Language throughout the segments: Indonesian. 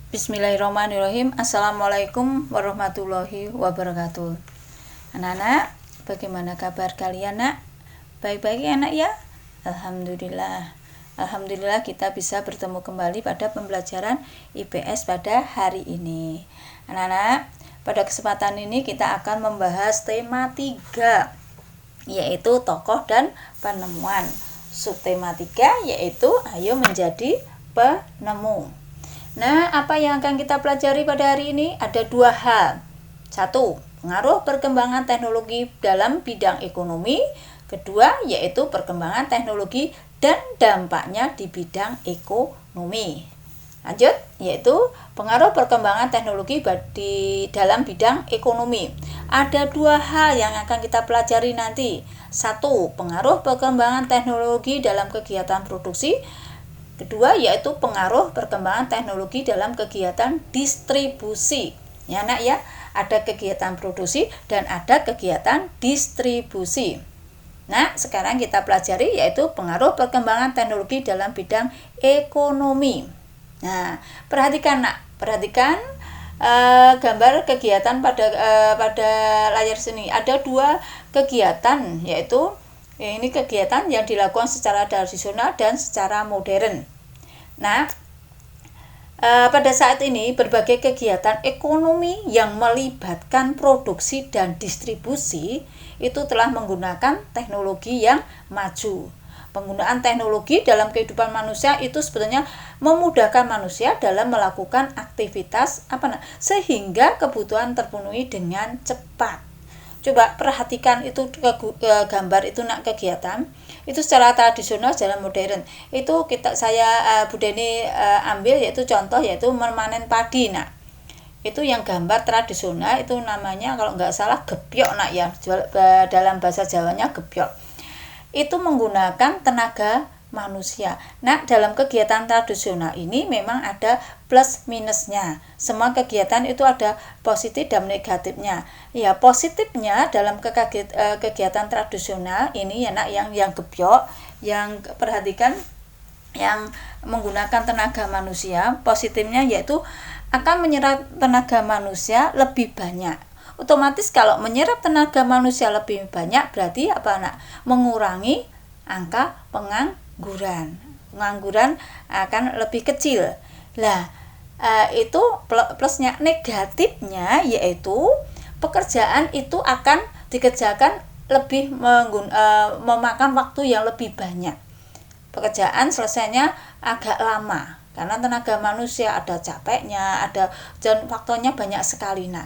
Bismillahirrahmanirrahim. Assalamualaikum warahmatullahi wabarakatuh. Anak-anak, bagaimana kabar kalian, nak? Baik-baik ya, nak ya? Alhamdulillah. Alhamdulillah kita bisa bertemu kembali pada pembelajaran IPS pada hari ini. Anak-anak, pada kesempatan ini kita akan membahas tema 3, yaitu tokoh dan penemuan. Subtema 3 yaitu ayo menjadi penemu. Nah, apa yang akan kita pelajari pada hari ini? Ada 2 hal. 1, pengaruh perkembangan teknologi dalam bidang ekonomi. Kedua, yaitu perkembangan teknologi dan dampaknya di bidang ekonomi. Lanjut, yaitu pengaruh perkembangan teknologi di dalam bidang ekonomi. Ada 2 hal yang akan kita pelajari nanti. 1, pengaruh perkembangan teknologi dalam kegiatan produksi. Kedua, yaitu pengaruh perkembangan teknologi dalam kegiatan distribusi. Ya, nak ya, ada kegiatan produksi dan ada kegiatan distribusi. Nah, sekarang kita pelajari yaitu pengaruh perkembangan teknologi dalam bidang ekonomi. Nah, perhatikan nak, gambar kegiatan pada layar sini. Ada 2 kegiatan, yaitu ini kegiatan yang dilakukan secara tradisional dan secara modern. Nah, pada saat ini berbagai kegiatan ekonomi yang melibatkan produksi dan distribusi itu telah menggunakan teknologi yang maju. Penggunaan teknologi dalam kehidupan manusia itu sebetulnya memudahkan manusia dalam melakukan aktivitas sehingga kebutuhan terpenuhi dengan cepat. Coba perhatikan itu gambar itu nak kegiatan itu secara tradisional, secara modern. Itu Bu Deni ambil yaitu contoh yaitu memanen padi nak. Itu yang gambar tradisional itu namanya kalau nggak salah gebyok nak ya, dalam bahasa Jawanya gebyok. Itu menggunakan tenaga manusia. Nah, dalam kegiatan tradisional ini memang ada plus minusnya. Semua kegiatan itu ada positif dan negatifnya. Ya, positifnya dalam kegiatan tradisional ini ya nak yang gebyok, yang perhatikan yang menggunakan tenaga manusia, positifnya yaitu akan menyerap tenaga manusia lebih banyak. Otomatis kalau menyerap tenaga manusia lebih banyak berarti mengurangi angka pengangguran akan lebih kecil. Lah, itu plusnya. Negatifnya yaitu pekerjaan itu akan dikerjakan lebih memakan waktu yang lebih banyak. Pekerjaan selesainya agak lama karena tenaga manusia ada capeknya, dan waktunya banyak sekali. Nah,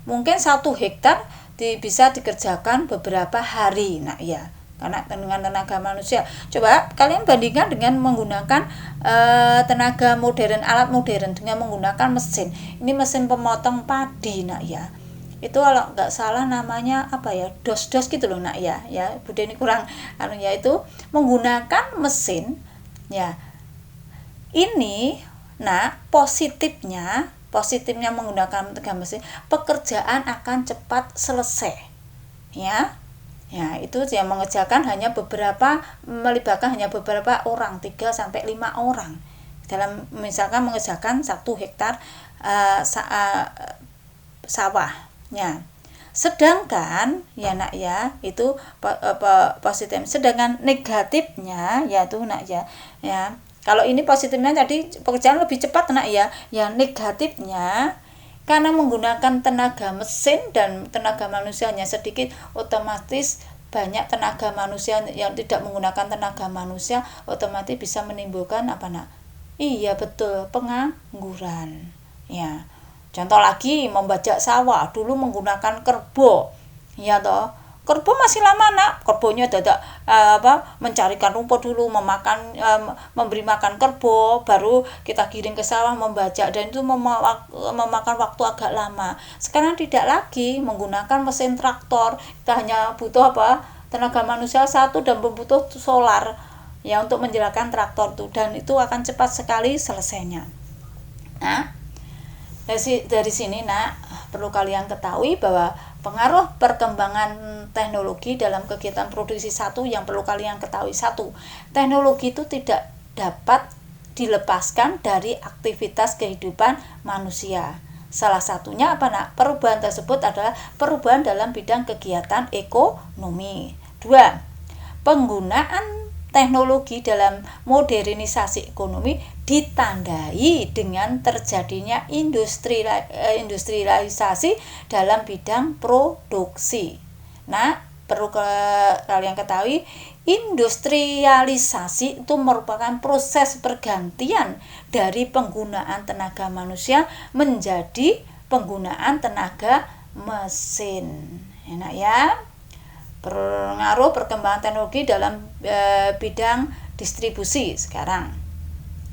mungkin 1 hektar bisa dikerjakan beberapa hari, nak ya. Karena dengan tenaga manusia. Coba kalian bandingkan dengan menggunakan tenaga modern, alat modern dengan menggunakan mesin. Ini mesin pemotong padi, nak ya. Itu kalau nggak salah namanya dos-dos gitu loh, nak ya. Ya, Bu Deni kurang itu menggunakan mesin ya. Ini positifnya menggunakan tenaga mesin, pekerjaan akan cepat selesai. Ya, itu yang mengerjakan melibatkan hanya beberapa orang, 3-5 orang. Dalam misalkan mengerjakan 1 hektar sawah. Ya. Sedangkan ya nak ya, itu positif. Sedangkan negatifnya yaitu nak ya. Ya. Kalau ini positifnya tadi pekerjaan lebih cepat nak ya. Yang negatifnya karena menggunakan tenaga mesin dan tenaga manusianya sedikit, otomatis banyak tenaga manusia yang tidak menggunakan tenaga manusia otomatis bisa menimbulkan Iya betul, pengangguran. Ya. Contoh lagi membajak sawah, dulu menggunakan kerbo. Ya toh. Kerbo masih lama nak, kerbonya mencarikan rumput dulu, memberi makan kerbo, baru kita giring ke sawah membajak, dan itu memakan waktu agak lama. Sekarang tidak lagi menggunakan mesin traktor, kita hanya butuh tenaga manusia 1 dan butuh solar ya untuk menjalankan traktor itu, dan itu akan cepat sekali selesainya. Nah, dari sini nak perlu kalian ketahui bahwa pengaruh perkembangan teknologi dalam kegiatan produksi yang perlu kalian ketahui. 1, teknologi itu tidak dapat dilepaskan dari aktivitas kehidupan manusia. Salah satunya apa nak? Perubahan tersebut adalah perubahan dalam bidang kegiatan ekonomi. 2. Penggunaan teknologi dalam modernisasi ekonomi ditandai dengan terjadinya industrialisasi dalam bidang produksi. Nah, perlu kalian ketahui, industrialisasi itu merupakan proses pergantian dari penggunaan tenaga manusia menjadi penggunaan tenaga mesin. Enak ya? Pengaruh perkembangan teknologi dalam bidang distribusi sekarang.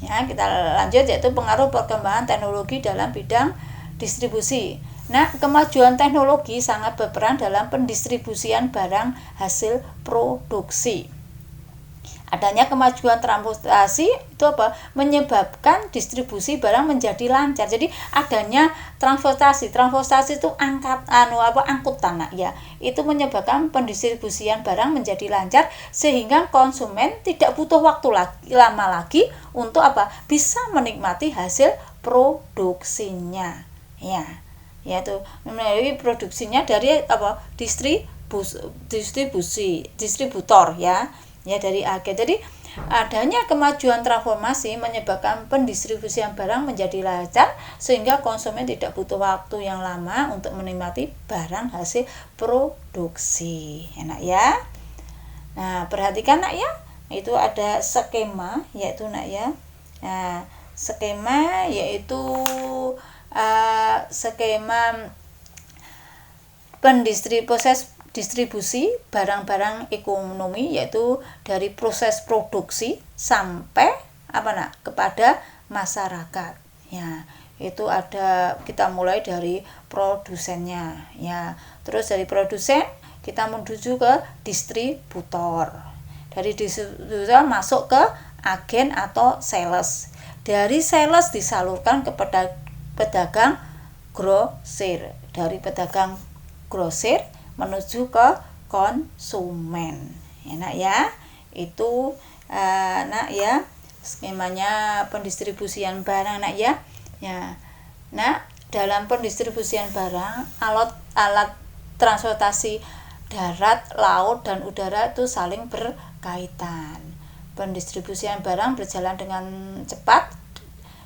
Ya, kita lanjut, yaitu pengaruh perkembangan teknologi dalam bidang distribusi. Nah, kemajuan teknologi sangat berperan dalam pendistribusian barang hasil produksi. Adanya kemajuan transportasi itu menyebabkan distribusi barang menjadi lancar. Jadi adanya transportasi itu angkutan ya. Itu menyebabkan pendistribusian barang menjadi lancar sehingga konsumen tidak butuh waktu lama lagi untuk bisa menikmati hasil produksinya. Ya. Yaitu melalui produksinya dari distributor ya. Ya, dari agen. Jadi adanya kemajuan transformasi menyebabkan pendistribusian barang menjadi lancar sehingga konsumen tidak butuh waktu yang lama untuk menikmati barang hasil produksi. Enak ya? Nah, perhatikan nak ya, itu ada skema yaitu nak ya. Nah, skema yaitu skema distribusi barang-barang ekonomi, yaitu dari proses produksi sampai kepada masyarakat. Ya, itu ada, kita mulai dari produsennya ya. Terus dari produsen kita menuju ke distributor. Dari distributor masuk ke agen atau sales. Dari sales disalurkan kepada pedagang grosir. Dari pedagang grosir menuju ke konsumen. Enak ya? Itu nak ya, skemanya pendistribusian barang nak ya. Ya. Nah, dalam pendistribusian barang, alat transportasi darat, laut dan udara itu saling berkaitan. Pendistribusian barang berjalan dengan cepat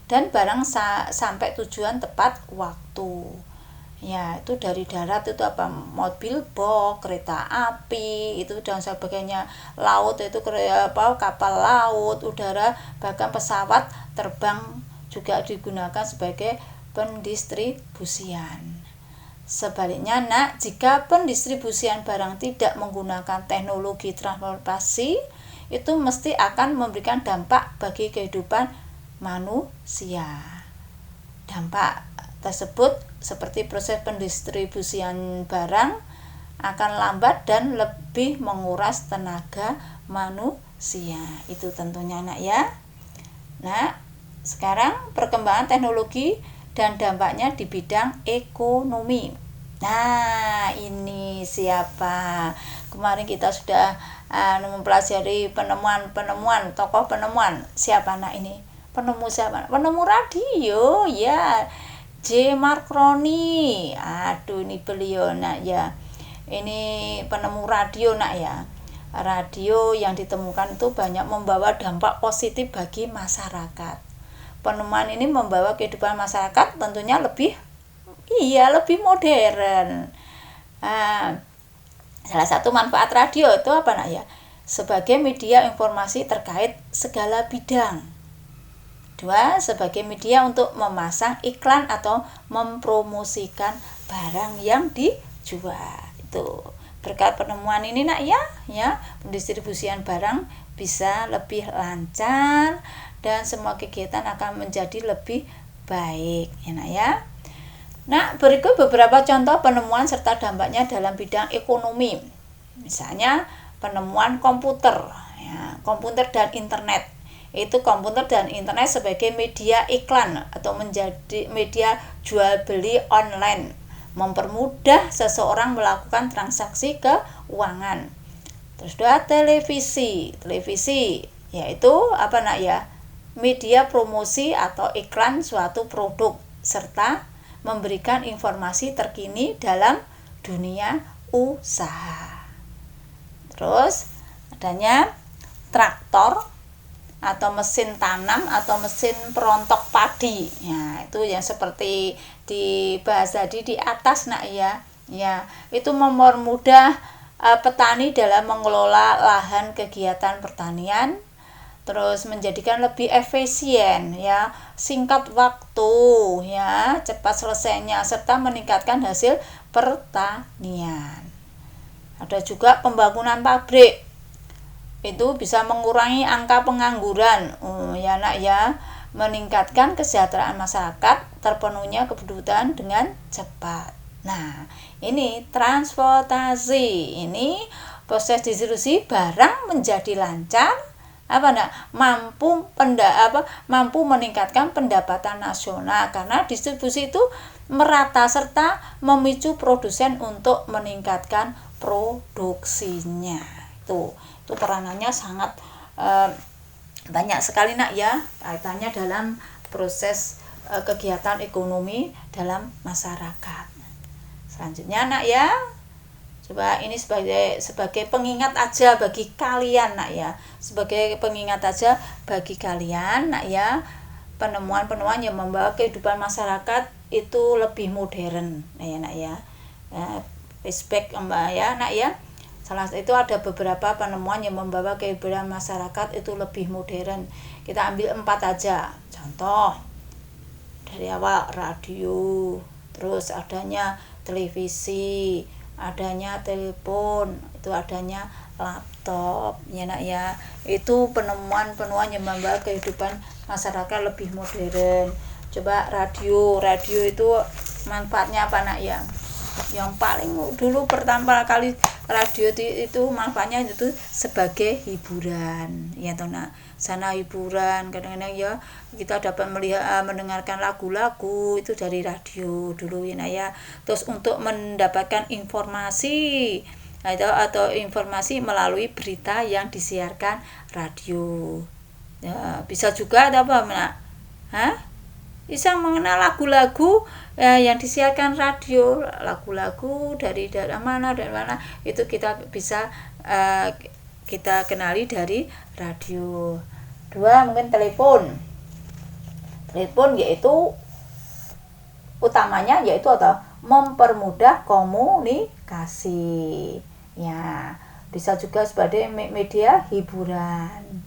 dan barang sampai tujuan tepat waktu. Ya, itu dari darat itu mobil box, kereta api itu dan sebagainya. Laut itu kapal laut, udara, bahkan pesawat terbang juga digunakan sebagai pendistribusian. Sebaliknya nak, jika pendistribusian barang tidak menggunakan teknologi transportasi, itu mesti akan memberikan dampak bagi kehidupan manusia. Dampak tersebut seperti proses pendistribusian barang akan lambat dan lebih menguras tenaga manusia. Itu tentunya nak ya. Nah, sekarang perkembangan teknologi dan dampaknya di bidang ekonomi. Nah, ini siapa? Kemarin kita sudah mempelajari penemuan tokoh penemuan. Siapa nak ini? Penemu siapa? Penemu radio ya. J. Marconi. Aduh, ini beliau nak ya. Ini penemu radio nak ya. Radio yang ditemukan itu banyak membawa dampak positif bagi masyarakat. Penemuan ini membawa kehidupan masyarakat tentunya lebih modern. Salah satu manfaat radio itu nak ya? Sebagai media informasi terkait segala bidang. 2. Sebagai media untuk memasang iklan atau mempromosikan barang yang dijual. Itu berkat penemuan ini nak ya, pendistribusian barang bisa lebih lancar dan semua kegiatan akan menjadi lebih baik. Nak ya. Nah, berikut beberapa contoh penemuan serta dampaknya dalam bidang ekonomi. Misalnya penemuan komputer, ya, komputer dan internet. Itu komputer dan internet sebagai media iklan atau menjadi media jual beli online, mempermudah seseorang melakukan transaksi keuangan. Terus 2, televisi yaitu nak ya, media promosi atau iklan suatu produk serta memberikan informasi terkini dalam dunia usaha. Terus adanya traktor atau mesin tanam atau mesin perontok padi. Ya, itu yang seperti dibahas tadi di atas nak ya. Ya, itu mempermudah petani dalam mengelola lahan kegiatan pertanian, terus menjadikan lebih efisien ya, singkat waktu ya, cepat selesainya serta meningkatkan hasil pertanian. Ada juga pembangunan pabrik, itu bisa mengurangi angka pengangguran ya nak ya, meningkatkan kesejahteraan masyarakat, terpenuhnya kebutuhan dengan cepat. Nah, ini transportasi, ini proses distribusi barang menjadi lancar, mampu meningkatkan pendapatan nasional karena distribusi itu merata serta memicu produsen untuk meningkatkan produksinya. Itu peranannya sangat banyak sekali nak ya, kaitannya dalam proses kegiatan ekonomi dalam masyarakat. Selanjutnya nak ya, coba ini sebagai pengingat aja bagi kalian nak ya, sebagai pengingat aja bagi kalian nak ya, penemuan-penemuan yang membawa kehidupan masyarakat itu lebih modern ya nak ya. Flashback ya nak ya, salah itu ada beberapa penemuan yang membawa kehidupan masyarakat itu lebih modern. Kita ambil 4 aja contoh dari awal, radio, terus adanya televisi, adanya telepon, itu adanya laptop ya nak ya. Itu penemuan-penemuan yang membawa kehidupan masyarakat lebih modern. Coba radio itu manfaatnya apa nak ya? Yang paling dulu pertama kali radio itu manfaatnya itu sebagai hiburan ya toh nak. Sana hiburan, kadang-kadang ya kita dapat mendengarkan lagu-lagu itu dari radio dulu ya nak ya. Terus untuk mendapatkan informasi atau informasi melalui berita yang disiarkan radio ya, bisa juga ada apa nak? Bisa mengenal lagu-lagu yang disiarkan radio, lagu-lagu dari mana itu kita bisa kita kenali dari radio. 2 mungkin telepon yaitu utamanya yaitu mempermudah komunikasi ya, bisa juga sebagai media hiburan,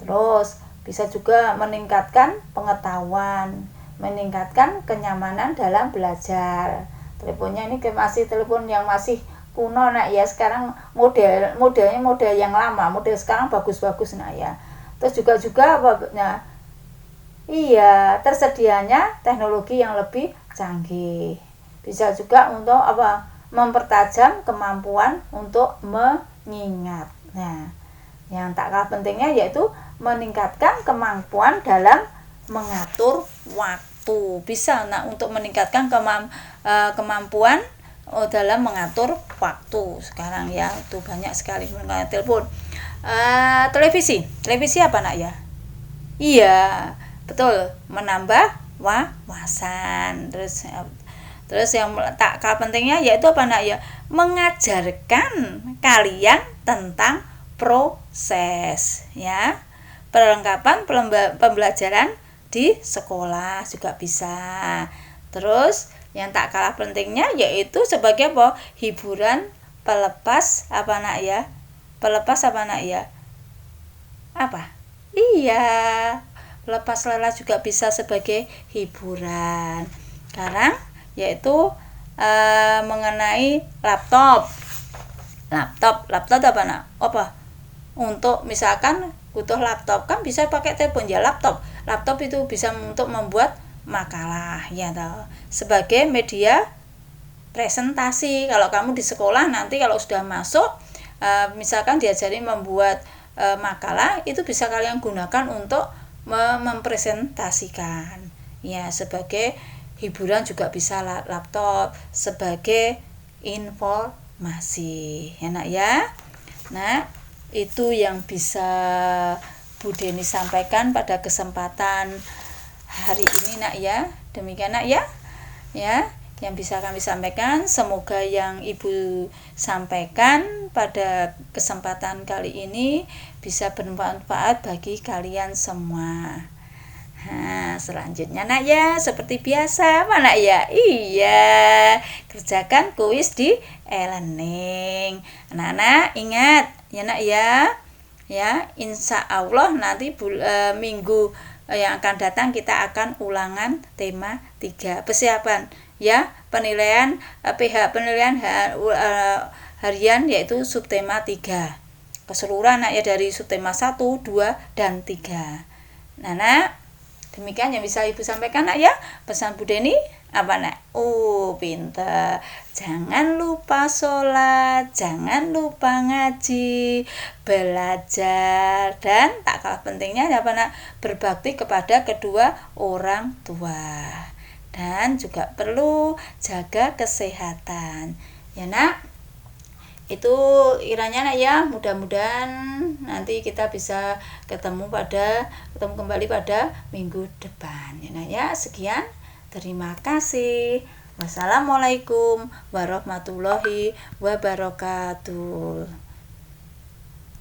terus bisa juga meningkatkan pengetahuan, meningkatkan kenyamanan dalam belajar. Teleponnya ini masih telepon yang masih kuno nak ya, sekarang modelnya model yang lama, model sekarang bagus-bagus nak ya. Terus juga tersedianya teknologi yang lebih canggih, bisa juga untuk mempertajam kemampuan untuk mengingat. Nah, yang tak kalah pentingnya yaitu meningkatkan kemampuan dalam mengatur waktu. Bisa untuk meningkatkan kemampuan dalam mengatur waktu sekarang ya, itu banyak sekali menggunakan telepon. Televisi apa nak ya? Iya betul, menambah wawasan. Terus yang tak kalah pentingnya yaitu apa nak ya, mengajarkan kalian tentang proses ya, perlengkapan pembelajaran di sekolah juga bisa. Terus yang tak kalah pentingnya yaitu sebagai hiburan pelepas apa nak ya? Iya, pelepas lelah juga bisa sebagai hiburan. Sekarang yaitu mengenai laptop apa nak? Untuk misalkan butuh laptop kan bisa pakai telepon ya. Laptop itu bisa untuk membuat makalah ya toh, sebagai media presentasi. Kalau kamu di sekolah nanti kalau sudah masuk misalkan diajari membuat makalah, itu bisa kalian gunakan untuk mempresentasikan ya, sebagai hiburan juga bisa laptop, sebagai informasi enak ya. Nah, itu yang bisa Bu Deni sampaikan pada kesempatan hari ini nak ya. Demikian nak ya. Ya, yang bisa kami sampaikan. Semoga yang Ibu sampaikan pada kesempatan kali ini bisa bermanfaat bagi kalian semua. Nah, selanjutnya nak ya, seperti biasa apa nak ya? Iya, kerjakan kuis di e-learning. Anak-anak ingat ya nak ya. Ya, insya Allah nanti minggu yang akan datang kita akan ulangan tema 3 persiapan ya, penilaian penilaian harian yaitu subtema 3 keseluruhan nak ya, dari subtema 1, 2 dan 3. Nah nak, demikian yang bisa Ibu sampaikan nak ya. Pesan Bu Deni apa nak? Oh, pintar. Jangan lupa sholat, jangan lupa ngaji, belajar, dan tak kalah pentingnya apa nak? Berbakti kepada kedua orang tua. Dan juga perlu jaga kesehatan. Ya nak? Itu kiranya nak ya, mudah-mudahan nanti kita bisa ketemu kembali pada minggu depan ya nak ya. Sekian, terima kasih. Wassalamualaikum warahmatullahi wabarakatuh.